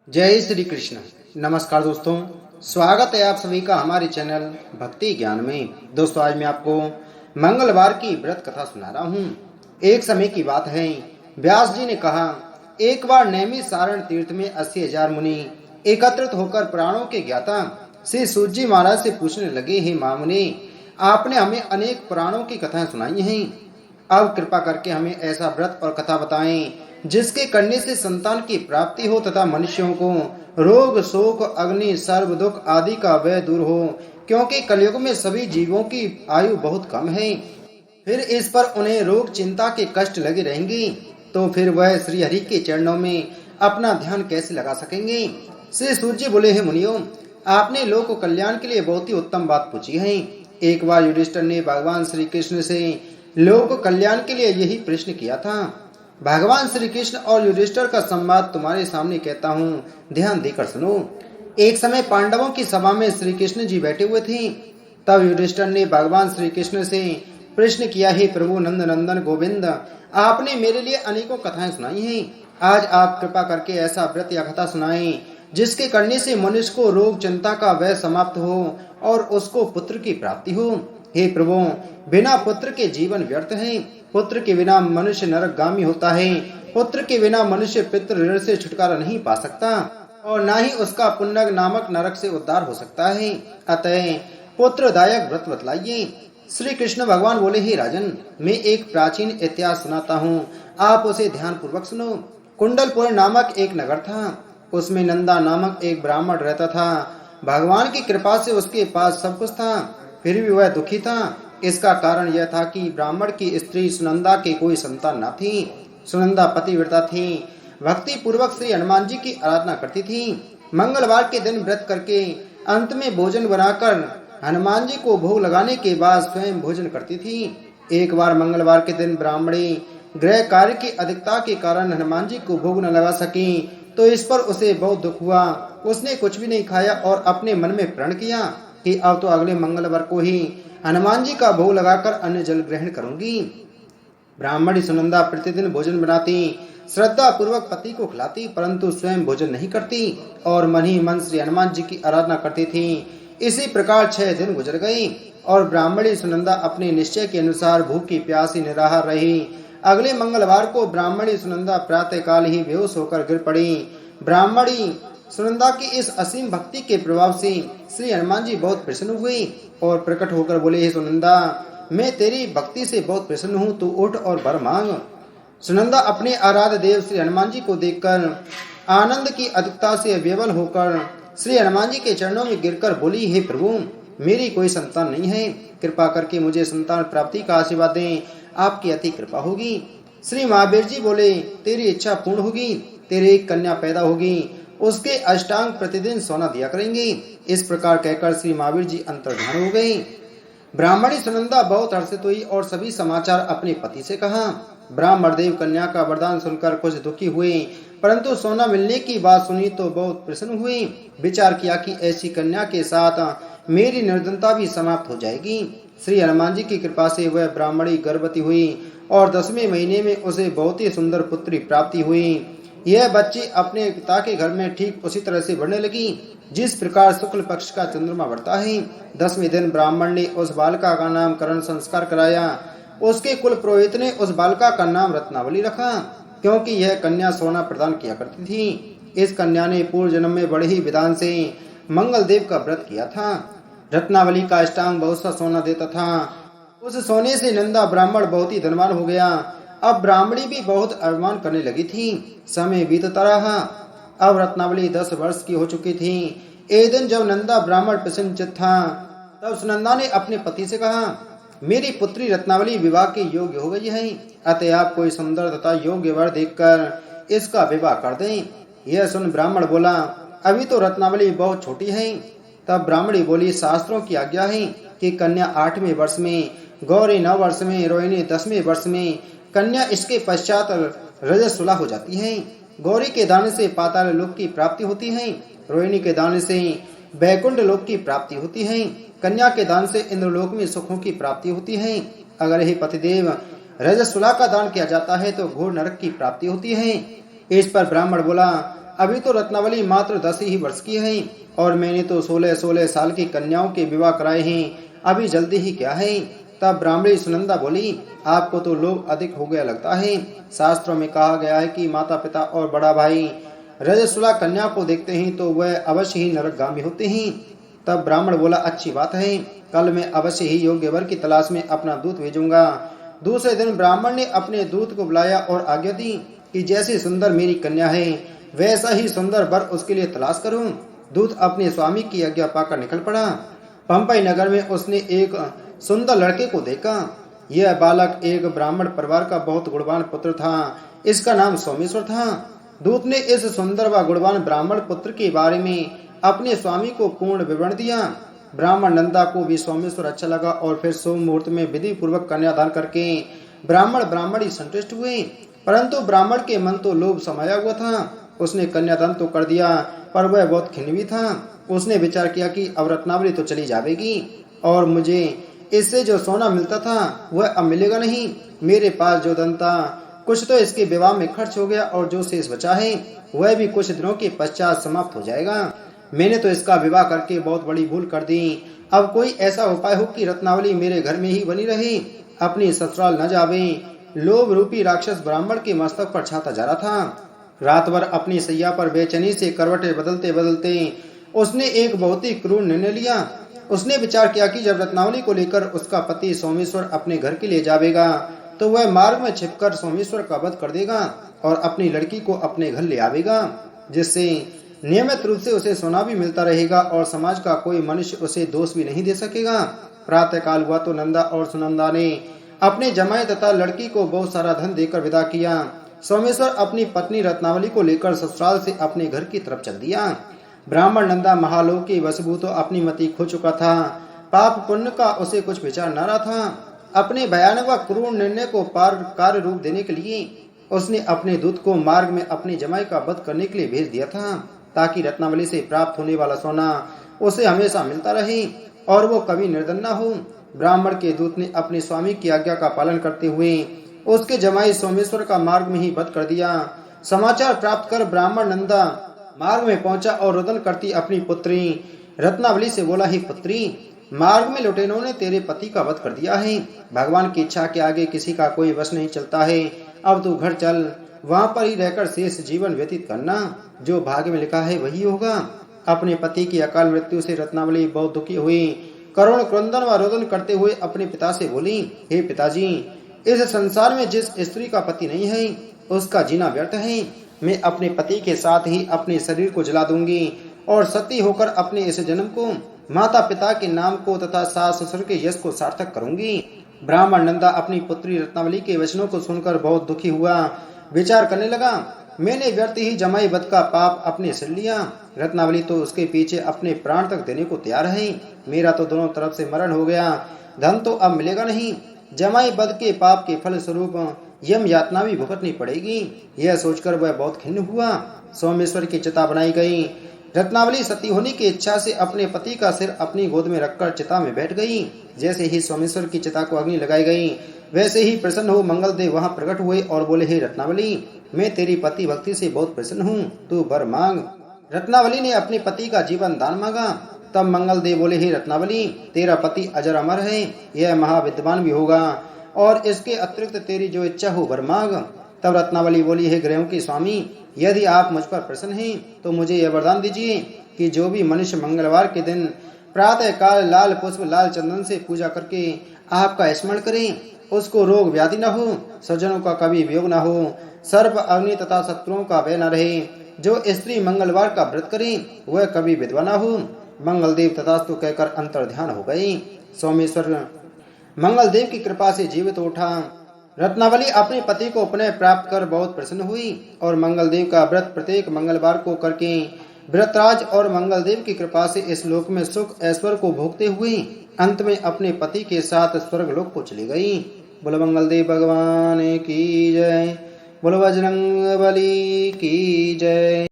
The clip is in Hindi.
जय श्री कृष्ण। नमस्कार दोस्तों, स्वागत है आप सभी का हमारे चैनल भक्ति ज्ञान में। दोस्तों, आज मैं आपको मंगलवार की व्रत कथा सुना रहा हूँ। एक समय की बात है, व्यास जी ने कहा, एक बार नैमिष सारण तीर्थ में 80,000 मुनि एकत्रित होकर पुराणों के ज्ञाता श्री सूत जी महाराज से पूछने लगे, हे महामुनि, आपने हमें अनेक पुराणों की कथाएं सुनाई हैं, अब कृपा करके हमें ऐसा व्रत और कथा बताएं जिसके करने से संतान की प्राप्ति हो तथा मनुष्यों को रोग शोक अग्नि सर्व दुख आदि का भय दूर हो, क्योंकि कलयुग में सभी जीवों की आयु बहुत कम है। फिर इस पर उन्हें रोग चिंता के कष्ट लगे रहेंगे, तो फिर वह श्री हरि के चरणों में अपना ध्यान कैसे लगा सकेंगे। श्री सूर्य बोले, हे मुनियों, आपने लोक कल्याण के लिए बहुत ही उत्तम बात पूछी है। एक बार युधिष्ठिर ने भगवान श्री कृष्ण से लोक कल्याण के लिए यही प्रश्न किया था। भगवान श्री कृष्ण और युधिष्ठिर का संवाद तुम्हारे सामने कहता हूँ, ध्यान देकर सुनो। एक समय पांडवों की सभा में श्री कृष्ण जी बैठे हुए थे। तब युधिष्ठिर ने भगवान श्री कृष्ण से प्रश्न किया, हे प्रभु नंद नंदन गोविंद, आपने मेरे लिए अनेकों कथाएं सुनाई हैं, आज आप कृपा करके ऐसा व्रत या कथा सुनाएं जिसके करने से मनुष्य को रोग चिंता का भय समाप्त हो और उसको पुत्र की प्राप्ति हो। हे प्रभु, बिना पुत्र के जीवन व्यर्थ है, पुत्र के बिना मनुष्य नरकगामी होता है, पुत्र के बिना मनुष्य पितृ ऋण से छुटकारा नहीं पा सकता और न ही उसका पुण्य नामक नरक से उद्धार हो सकता है। अतः पुत्रदायक व्रत बतलाइए। श्री कृष्ण भगवान बोले, हे राजन, मैं एक प्राचीन इतिहास सुनाता हूँ, आप उसे ध्यान पूर्वक सुनो। कुंडलपुर नामक एक नगर था, उसमें नंदा नामक एक ब्राह्मण रहता था। भगवान की कृपा से उसके पास सब कुछ था, फिर भी वह दुखी था। इसका कारण यह था कि ब्राह्मण की स्त्री सुनंदा के कोई संतान न थी। सुनंदा पतिव्रता थी, भक्ति पूर्वक श्री हनुमान जी की आराधना करती थी। मंगलवार के दिन व्रत करके अंत में भोजन बनाकर हनुमान जी को भोग लगाने के बाद स्वयं भोजन करती थी। एक बार मंगलवार के दिन ब्राह्मणी गृह कार्य की अधिकता के कारण हनुमान जी को भोग न लगा सकी, तो इस पर उसे बहुत दुख हुआ। उसने कुछ भी नहीं खाया और अपने मन में प्रण किया कि अब तो अगले मंगलवार को ही हनुमान जी का भोग लगाकर अन्न जल ग्रहण करूंगी। ब्राह्मणी सुनंदा प्रतिदिन भोजन बनाती, श्रद्धा पूर्वक पति को खिलाती, परंतु स्वयं भोजन नहीं करती और मन ही मन श्री हनुमान जी की आराधना करती थी। इसी प्रकार 6 दिन गुजर गई और ब्राह्मणी सुनंदा अपने निश्चय के अनुसार भूखी प्यासी निराहार रही। अगले मंगलवार को ब्राह्मणी सुनंदा प्रातः काल ही बेहोश होकर गिर पड़ी। ब्राह्मणी सुनंदा की इस असीम भक्ति के प्रभाव से श्री हनुमान जी बहुत प्रसन्न हुए और प्रकट होकर बोले, हे सुनंदा, मैं तेरी भक्ति से बहुत प्रसन्न हूँ, तू उठ और वर मांग। सुनंदा अपने आराध्य देव श्री हनुमान जी को देखकर आनंद की अधिकता से विवल होकर श्री हनुमान जी के चरणों में गिरकर बोली, हे प्रभु, मेरी कोई संतान नहीं है, कृपा करके मुझे संतान प्राप्ति का आशीर्वाद दें, आपकी अति कृपा होगी। श्री महावीर जी बोले, तेरी इच्छा पूर्ण होगी, तेरी एक कन्या पैदा होगी, उसके अष्टांग प्रतिदिन सोना दिया करेंगे। इस प्रकार कहकर श्री महावीर जी अंतर्धान हो गए। ब्राह्मणी सुनंदा बहुत हर्षित हुई और सभी समाचार अपने पति से कहा। ब्राह्मण देव कन्या का वरदान सुनकर कुछ दुखी हुए, परंतु सोना मिलने की बात सुनी तो बहुत प्रसन्न हुए। विचार किया कि ऐसी कन्या के साथ मेरी निर्धनता भी समाप्त हो जाएगी। श्री हनुमान जी की कृपा से वह ब्राह्मणी गर्भवती हुई और 10वें महीने में उसे बहुत ही सुंदर पुत्री प्राप्ति हुई। यह बच्ची अपने पिता के घर में ठीक उसी तरह से बढ़ने लगी जिस प्रकार शुक्ल पक्ष का चंद्रमा बढ़ता है। 10वें दिन ब्राह्मण ने उस बालिका का नामकरण संस्कार कराया। उसके कुल पुरोहित ने उस बालिका का नाम रत्नावली रखा, क्योंकि यह कन्या सोना प्रदान किया करती थी। इस कन्या ने पूर्व जन्म में बड़े ही विधान से मंगल देव का व्रत किया था। रत्नावली का अष्टांग बहुत सा सोना देता था। उस सोने से नंदा ब्राह्मण बहुत ही धनवान हो गया। अब ब्राह्मणी भी बहुत अभिमान करने लगी थी। समय बीतता रहा। अब रत्नावली 10 वर्ष की हो चुकी थी। एक दिन जब नंदा ब्राह्मण प्रसन्नचित्त था, तब सुनंदा ने अपने पति से कहा, मेरी पुत्री रत्नावली विवाह के योग्य हो गई है, अतः आप कोई सुंदर तथा योग्य वर देखकर इसका विवाह कर दें। यह सुन ब्राह्मण बोला, अभी तो रत्नावली बहुत छोटी है। तब ब्राह्मणी बोली, शास्त्रों की आज्ञा है कि कन्या 8वें वर्ष में, गौरी 9 वर्ष में, रोहिणी 10वें वर्ष में, कन्या इसके पश्चात रजस्वला हो जाती है। गौरी के दान से पाताल लोक की प्राप्ति होती है, रोहिणी के दान से बैकुंठ लोक की प्राप्ति होती है, कन्या के दान से इंद्रलोक में सुखों की प्राप्ति होती है। अगर हे पतिदेव रजस्वला का दान किया जाता है तो घोर नरक की प्राप्ति होती है। इस पर ब्राह्मण बोला, अभी तो रत्नावली मात्र 10 ही वर्ष की है और मैंने तो 16-16 साल की कन्याओं के विवाह कराए हैं, अभी जल्दी ही क्या है। तब ब्राह्मणी सुनंदा बोली, आपको तो लोभ अधिक हो गया लगता है। शास्त्रों में कहा गया है कि माता पिता और बड़ा भाई रजस्वला कन्या को देखते हैं तो वह अवश्य ही नरकगामी होते हैं। तब ब्राह्मण बोला, अच्छी बात है, कल मैं अवश्य ही योग्य वर की तलाश में अपना दूत भेजूंगा। दूसरे दिन ब्राह्मण ने अपने दूत को बुलाया और आज्ञा दी कि जैसी सुंदर मेरी कन्या है वैसा ही सुंदर वर उसके लिए तलाश करूं। दूत अपने स्वामी की आज्ञा पाकर निकल पड़ा। पंपई नगर में उसने एक सुंदर लड़के को देखा। यह बालक एक ब्राह्मण परिवार का बहुत गुणवान पुत्र था। इसका नाम सोमेश्वर था। दूत ने इस सुंदर व गुणवान ब्राह्मण पुत्र के बारे में अपने स्वामी को पूर्ण विवरण दिया। ब्राह्मण नंदा को भी सोमेश्वर अच्छा लगा और फिर सोम मुहूर्त में विधि पूर्वक कन्यादान करके ब्राह्मणी संतुष्ट हुए। परंतु ब्राह्मण के मन तो लोभ समाया हुआ था। उसने कन्यादान तो कर दिया पर वह बहुत खिन्न भी था। उसने विचार किया कि अब रत्नावली तो चली जाएगी और मुझे इससे जो सोना मिलता था वह अब मिलेगा नहीं। मेरे पास जो धन था कुछ तो इसके विवाह में खर्च हो गया और जो शेष बचा है वह भी कुछ दिनों के पश्चात समाप्त हो जाएगा। मैंने तो इसका विवाह करके बहुत बड़ी भूल कर दी। अब कोई ऐसा उपाय हो कि रत्नावली मेरे घर में ही बनी रहे, अपनी ससुराल न जावे। लोभ रूपी राक्षस ब्राह्मण के मस्तक पर छाता जा रहा था। रात भर अपनी सैया पर बेचैनी से करवटें बदलते बदलते उसने एक बहुत ही क्रूर निर्णय लिया। उसने विचार किया कि जब रत्नावली को लेकर उसका पति सोमेश्वर अपने घर के लिए जावेगा तो वह मार्ग में छिपकर सोमेश्वर का वध कर देगा और अपनी लड़की को अपने घर ले आवेगा, जिससे नियमित रूप से उसे सोना भी मिलता रहेगा और समाज का कोई मनुष्य उसे दोष भी नहीं दे सकेगा। प्रातः काल हुआ तो नंदा और सुनंदा ने अपने जमाई तथा लड़की को बहुत सारा धन देकर विदा किया। सोमेश्वर अपनी पत्नी रत्नावली को लेकर ससुराल से अपने घर की तरफ चल दिया। ब्राह्मण नंदा महालोक के वशभूत तो अपनी मति खो चुका था। पाप पुण्य का उसे कुछ विचार न रहा था। अपने भयानक व क्रूर निर्णय को पार कार्य रूप देने के लिए उसने अपने दूत को मार्ग में अपने जमाई का वध करने के लिए भेज दिया था, ताकि रत्नावली से प्राप्त होने वाला सोना उसे हमेशा मिलता रहे और वो कभी निर्धन न हो। ब्राह्मण के दूत ने अपने स्वामी की आज्ञा का पालन करते हुए उसके जमाई सोमेश्वर का मार्ग में ही वध कर दिया। समाचार प्राप्त कर ब्राह्मण नंदा मार्ग में पहुंचा और रुदन करती अपनी पुत्री रत्नावली से बोला, ही पुत्री, मार्ग में लुटेरों ने तेरे पति का वध कर दिया है। भगवान की इच्छा के आगे किसी का कोई वश नहीं चलता है। अब तू घर चल, वहां पर ही रहकर शेष जीवन व्यतीत करना। जो भाग्य में लिखा है वही होगा। अपने पति की अकाल मृत्यु से रत्नावली बहुत दुखी हुई। करुण क्रंदन व रोदन करते हुए अपने पिता से बोली, हे पिताजी, इस संसार में जिस स्त्री का पति नहीं है उसका जीना व्यर्थ है। मैं अपने पति के साथ ही अपने शरीर को जला दूंगी और सती होकर अपने इस जन्म को, माता पिता के नाम को तथा सास ससुर के यश को सार्थक करूंगी। ब्राह्मण नंदा अपनी पुत्री रत्नावली के वचनों को सुनकर बहुत दुखी हुआ। विचार करने लगा, मैंने व्यर्थ ही जमाई वध का पाप अपने सिर लिया। रत्नावली तो उसके पीछे अपने प्राण तक देने को तैयार है। मेरा तो दोनों तरफ से मरण हो गया, धन तो अब मिलेगा नहीं। जमाई वध के पाप के फल स्वरूप यम यातना भी भुगतनी पड़ेगी। यह सोचकर वह बहुत खिन्न हुआ। सोमेश्वर की चिता बनाई गई। रत्नावली सती होने की इच्छा से अपने पति का सिर अपनी गोद में रखकर चिता में बैठ गई। जैसे ही सोमेश्वर की चिता को अग्नि लगाई गई वैसे ही प्रसन्न हो मंगल देव वहां प्रकट हुए और बोले, हे रत्नावली, मैं तेरी पति भक्ति से बहुत प्रसन्न हूँ, तू वर मांग। रत्नावली ने अपने पति का जीवन दान मांगा। तब मंगल देव बोले, हे रत्नावली, तेरा पति अजर अमर है, यह महाविद्वान भी होगा और इसके अतिरिक्त तेरी जो इच्छा हो वर मांग। तब रत्नावली बोली, हे ग्रहों के स्वामी, यदि आप मुझ पर प्रसन्न हैं तो मुझे यह वरदान दीजिए कि जो भी मनुष्य मंगलवार के दिन प्रातः काल लाल पुष्प लाल चंदन से पूजा करके आपका स्मरण करे, उसको रोग व्याधि न हो, स्वजनों का कभी वियोग न हो, सर्प अग्नि तथा शत्रुओं का भय न रहे। जो स्त्री मंगलवार का व्रत करे वह कभी विधवा न हो। मंगल देव तथास्तु कहकर अंतर ध्यान हो गई। सोमेश्वर मंगल देव की कृपा से जीवित उठा। रत्नावली अपने पति को पुनः प्राप्त कर बहुत प्रसन्न हुई और मंगल देव का व्रत प्रत्येक मंगलवार को करके व्रतराज और मंगल देव की कृपा से इस लोक में सुख ऐश्वर्य को भोगते हुए अंत में अपने पति के साथ स्वर्ग लोक को चली गई। बोलो मंगल देव भगवान की जय। बोलो बजरंग बली की जय।